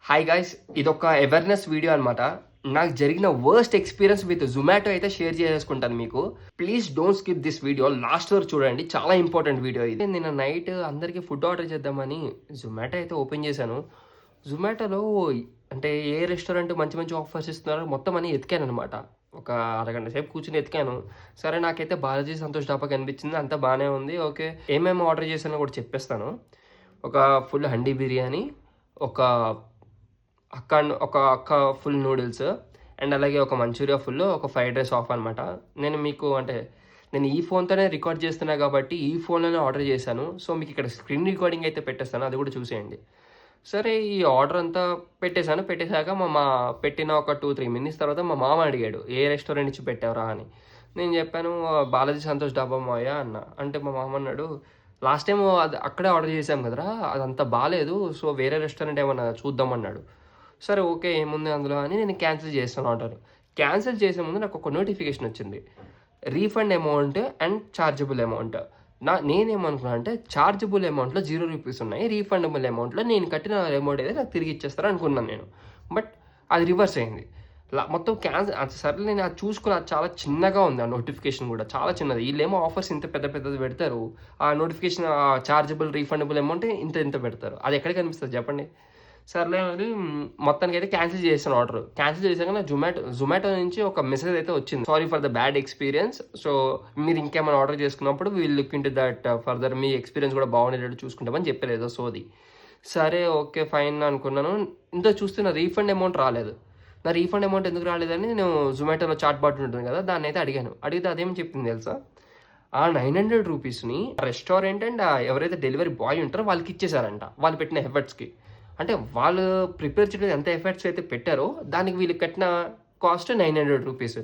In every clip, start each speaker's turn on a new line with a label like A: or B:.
A: Hi guys, ఇదొక awareness video అనమాట. నాకు జరిగిన వర్స్ట్ ఎక్స్పీరియన్స్ విత్ జొమాటో అయితే షేర్ చేసుకుంటాను మీకు. Please don't skip this video, last వరకు చూడండి, చాలా ఇంపార్టెంట్ వీడియో ఇది. నిన్న నైట్ అందరికీ ఫుడ్ ఆర్డర్ చేద్దామని జొమాటో అయితే ఓపెన్ చేశాను. జొమాటోలో అంటే ఏ రెస్టారెంట్ మంచి మంచి ఆఫర్స్ ఇస్తున్నారో మొత్తం అని ఎతికాను అనమాట. ఒక అరగంట సేపు కూర్చుని ఎతికాను. సరే, నాకైతే బాలాజీ సంతోష్ డాబా కనిపించింది, అంతా బాగానే ఉంది. ఓకే, ఏమేమి ఆర్డర్ చేశానో కూడా చెప్పేస్తాను. ఒక ఫుల్ హండీ బిర్యానీ, ఒక ఒక ఫుల్ నూడిల్స్, అండ్ అలాగే ఒక మంచూరియా ఫుల్, ఒక ఫ్రైడ్ రైస్ ఆఫ్ అనమాట. నేను మీకు అంటే నేను ఈ ఫోన్తోనే రికార్డ్ చేస్తున్నా కాబట్టి ఈ ఫోన్లోనే ఆర్డర్ చేశాను. సో మీకు ఇక్కడ స్క్రీన్ రికార్డింగ్ అయితే పెట్టేస్తాను, అది కూడా చూసేయండి. సరే, ఈ ఆర్డర్ అంతా పెట్టేశాక పెట్టిన ఒక 2-3 మినిట్స్ తర్వాత మా మామ అడిగాడు, ఏ రెస్టారెంట్ నుంచి పెట్టావురా అని. నేను చెప్పాను, బాలాజీ సంతోష్ డాబా మాయ అన్న. అంటే మా మామ అన్నాడు, లాస్ట్ టైం అది అక్కడే ఆర్డర్ చేసాం కదరా, అదంతా బాగాలేదు, సో వేరే రెస్టారెంట్ ఏమన్నా చూద్దామన్నాడు. సరే, ఓకే, ఏముంది అందులో అని నేను క్యాన్సిల్ చేస్తాను ఆర్డర్. క్యాన్సిల్ చేసే ముందు నాకు ఒక నోటిఫికేషన్ వచ్చింది, refund amount and chargeable amount. నేనేమనుకున్నా అంటే ఛార్జబుల్ అమౌంట్లో 0 రూపీస్ ఉన్నాయి, రీఫండబుల్ అమౌంట్లో నేను కట్టిన అమౌంట్ అయితే నాకు తిరిగి ఇచ్చేస్తారు అనుకున్నాను నేను. బట్ అది రివర్స్ అయింది. మొత్తం క్యాన్సిల్. సరే, నేను అది చూసుకుని, అది చాలా చిన్నగా ఉంది, ఆ నోటిఫికేషన్ కూడా చాలా చిన్నది. వీళ్ళేమో ఆఫర్స్ ఇంత పెద్ద పెద్దది పెడతారు, ఆ నోటిఫికేషన్ ఛార్జబుల్ రీఫండబుల్ అమౌంట్ ఇంత పెడతారు. అది ఎక్కడ కనిపిస్తుంది చెప్పండి. సర్లే అని మొత్తానికి అయితే క్యాన్సిల్ చేశాను ఆర్డర్. క్యాన్సిల్ చేశాక నా జొమాటో నుంచి ఒక మెసేజ్ అయితే వచ్చింది, sorry for the bad experience. So మీరు ఇంకేమైనా ఆర్డర్ చేసుకున్నప్పుడు we'll look into that further, మీ ఎక్స్పీరియన్స్ కూడా బాగుండేటట్టు చూసుకుంటామని చెప్పారు ఏదో సోది. సరే, ఓకే, ఫైన్ అనుకున్నాను. ఇంత చూస్తే నా రీఫండ్ అమౌంట్ రాలేదు. నా రీఫండ్ అమౌంట్ ఎందుకు రాలేదని నేను జొమాటోలో చాట్ బాట్ ఉంటుంది కదా, దాన్ని అయితే అడిగితే అదేం చెప్పింది తెలుసా, ఆ 900 రూపీస్ని రెస్టారెంట్ అండ్ ఎవరైతే డెలివరీ బాయ్ ఉంటారో వాళ్ళకి ఇచ్చేసారంట, వాళ్ళు పెట్టిన ఎఫర్ట్స్కి. అంటే వాళ్ళు ప్రిపేర్ చేయడం ఎంత ఎఫర్ట్స్ అయితే పెట్టారో దానికి వీళ్ళు కట్టిన కాస్ట్ 900 రూపీస్.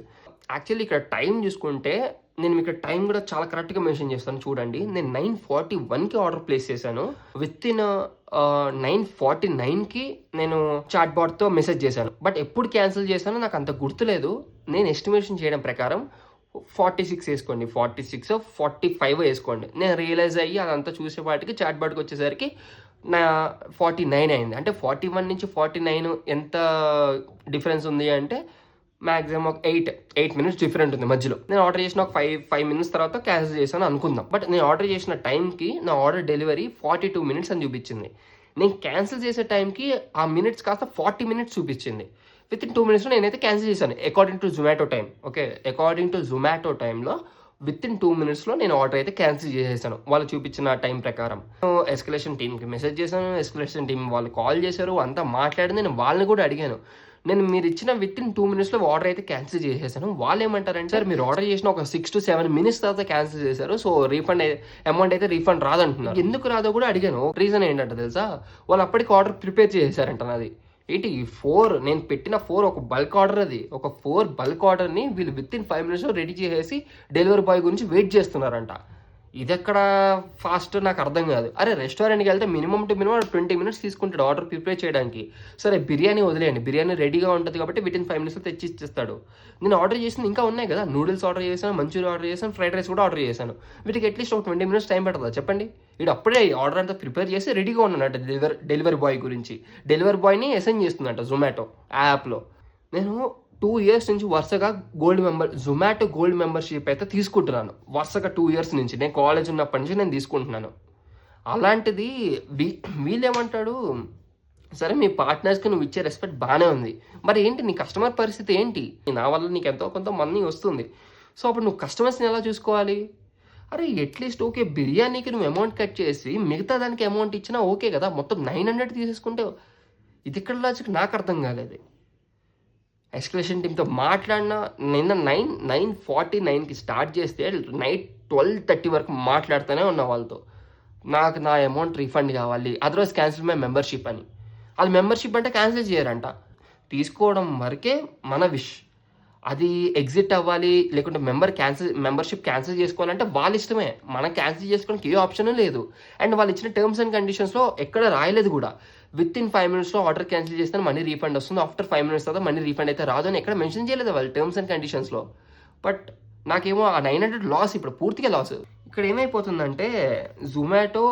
A: యాక్చువల్లీ ఇక్కడ టైం చూసుకుంటే నేను ఇక్కడ టైం కూడా చాలా కరెక్ట్గా మెన్షన్ చేస్తాను చూడండి. నేను 9:41కి ఆర్డర్ ప్లేస్ చేశాను. విత్ ఇన్ 9:49కి నేను చాట్ బాట్తో మెసేజ్ చేశాను. బట్ ఎప్పుడు క్యాన్సిల్ చేశానో నాకు అంత గుర్తులేదు. నేను ఎస్టిమేషన్ చేయడం ప్రకారం 46 వేసుకోండి, 46-45 వేసుకోండి. నేను రియలైజ్ అయ్యి అదంతా చూసేపాటికి చాట్ బాట్కి వచ్చేసరికి నా 49 అయింది. అంటే 41 నుంచి 49 ఎంత డిఫరెన్స్ ఉంది అంటే మ్యాక్సిమం ఒక 8 మినిట్స్ డిఫరెంట్ ఉంది మధ్యలో. నేను ఆర్డర్ చేసిన ఒక 5 మినిట్స్ తర్వాత క్యాన్సిల్ చేశాను అనుకుందాం. బట్ నేను ఆర్డర్ చేసిన టైంకి నా ఆర్డర్ డెలివరీ 42 మినిట్స్ అని చూపించింది. నేను క్యాన్సిల్ చేసే టైంకి ఆ మినిట్స్ కాస్త 40 మినిట్స్ చూపించింది. విత్ ఇన్ 2 మినిట్స్లో నేనైతే క్యాన్సిల్ చేశాను according to Zomato time. Okay, according to Zomato టైంలో విత్ ఇన్ 2 మినిట్స్లో నేను ఆర్డర్ అయితే క్యాన్సిల్ చేసేసాను వాళ్ళు చూపించిన టైం ప్రకారం. ఎస్కలేషన్ టీమ్కి మెసేజ్ చేశాను, ఎస్కలేషన్ టీం వాళ్ళు కాల్ చేశారు, అంతా మాట్లాడి నేను వాళ్ళని కూడా అడిగాను, నేను మీరు ఇచ్చిన విత్ ఇన్ 2 మినిట్స్లో ఆర్డర్ అయితే క్యాన్సిల్ చేసేసాను. వాళ్ళు ఏమంటారంటే, సార్ మీరు ఆర్డర్ చేసిన ఒక 6-7 మినిట్స్ తర్వాత క్యాన్సిల్ చేశారు, సో రీఫండ్ అమౌంట్ అయితే రీఫండ్ రాదంటున్నారు. ఎందుకు రాదో కూడా అడిగాను. రీజన్ ఏంటంటే తెలుసా, వాళ్ళు అప్పటికి ఆర్డర్ ప్రిపేర్ చేసేసారంట నాది. ఏంటి 4 నేను పెట్టిన 4 ఒక బల్క్ ఆర్డర్, అది ఒక 4 బల్క్ ఆర్డర్ని వీళ్ళు విత్ ఇన్ 5 మినిట్స్లో రెడీ చేసేసి డెలివరీ బాయ్ గురించి వెయిట్ చేస్తున్నారంట. ఇదెక్కడ ఫాస్ట్ నాకు అర్థం కాదు. అరే, రెస్టారెంట్కి వెళ్తే మినిమం 20 మినిట్స్ తీసుకుంటాడు ఆర్డర్ ప్రిపేర్ చేయడానికి. సరే, బిర్యానీ వదిలేయండి, బిర్యానీ రెడీగా ఉంటుంది కాబట్టి విత్ ఇన్ 5 మినిట్స్లో తెచ్చి ఇచ్చేస్తాడు. నేను ఆర్డర్ చేసింది ఇంకా ఉన్నాయి కదా, నూడిల్స్ ఆర్డర్ చేశాను, మంచూరియా ఆర్డర్ చేశాను, ఫ్రైడ్ రైస్ కూడా ఆర్డర్ చేశాను. వీటికి అట్లీస్ట్ ఒక 20 మినిట్స్ టైం పడుతుందా చెప్పండి. వీడు అప్పుడే ఆర్డర్ అంతా ప్రిపేర్ చేసి రెడీగా ఉన్నాడంట డెలివరీ బాయ్ గురించి. డెలివరీ బాయ్ని అసైన్ చేస్తుందంట జొమాటో యాప్లో. నేను 2 ఇయర్స్ నుంచి వరుసగా జొమాటో గోల్డ్ మెంబర్షిప్ అయితే తీసుకుంటున్నాను. వరుసగా 2 ఇయర్స్ నుంచి, నేను కాలేజ్ ఉన్నప్పటి నుంచి నేను తీసుకుంటున్నాను. అలాంటిది వీళ్ళేమంటాడు, సరే మీ పార్ట్నర్స్కి నువ్వు ఇచ్చే రెస్పెక్ట్ బాగానే ఉంది, మరి ఏంటి నీ కస్టమర్ పరిస్థితి ఏంటి? నా వల్ల నీకు ఎంతో కొంత మనీ వస్తుంది, సో అప్పుడు నువ్వు కస్టమర్స్ని ఎలా చూసుకోవాలి? అరే, అట్లీస్ట్ ఓకే, బిర్యానీకి నువ్వు అమౌంట్ కట్ చేసి మిగతా దానికి అమౌంట్ ఇచ్చినా ఓకే కదా, మొత్తం 900 తీసేసుకుంటే ఇది ఇక్కడ లాజిక్ నాకు అర్థం కాలేదు. ఎస్కలేషన్ టీమ్తో మాట్లాడిన నిన్న 9:49కి స్టార్ట్ చేస్తే నైట్ 12:30 వరకు మాట్లాడుతూనే ఉన్నా వాళ్ళతో. నాకు నా అమౌంట్ రీఫండ్ కావాలి, అదర్వైజ్ క్యాన్సిల్ మై మెంబర్షిప్ అని. అది మెంబర్షిప్ అంటే క్యాన్సిల్ చేయరంట, తీసుకోవడం వరకే మన విష్. అది ఎగ్జిట్ అవ్వాలి లేకుంటే మెంబర్షిప్ క్యాన్సిల్ చేసుకోవాలంటే వాళ్ళ ఇష్టమే. మనం క్యాన్సిల్ చేసుకోవడానికి ఏ ఆప్షన్ లేదు. అండ్ వాళ్ళు ఇచ్చిన టర్మ్స్ అండ్ కండిషన్స్లో ఎక్కడ రాయలేదు కూడా, విత్ ఇన్ 5 మినిట్స్లో ఆర్డర్ క్యాన్సిల్ చేస్తే మనీ రీఫండ్ వస్తుంది, ఆఫ్టర్ 5 మినిట్స్ తర్వాత మనీ రీఫండ్ అయితే రాదు అని ఎక్కడ మెన్షన్ చేయలేదు వాళ్ళు టర్మ్స్ అండ్ కండిషన్స్లో. బట్ నాకేమో ఆ 900 లాస్, ఇప్పుడు పూర్తిగా లాస్. ఇక్కడ ఏమైపోతుందంటే జొమాటో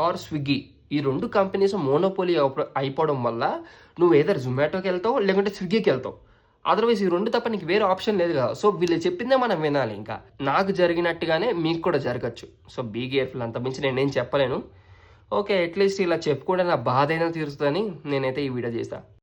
A: ఆర్ స్విగ్గీ ఈ 2 కంపెనీస్ మోనోపోలీ అయిపోవడం వల్ల నువ్వు ఏదర్ జొమాటోకి వెళ్తావు లేకుంటే స్విగ్గీకి వెళ్తావు. అదర్వైజ్ ఈ 2 తప్ప నీకు వేరే ఆప్షన్ లేదు కదా. సో వీళ్ళు చెప్పిందే మనం వినాలి. ఇంకా నాకు జరిగినట్టుగానే మీకు కూడా జరగచ్చు. సో బీ కేర్ఫుల్, అంత మించి నేనేం చెప్పలేను. ఓకే, అట్లీస్ట్ ఇలా చెప్పుకుంటే నా బాధ అయినా తీరుస్తుందని నేనైతే ఈ వీడియో చేశాను.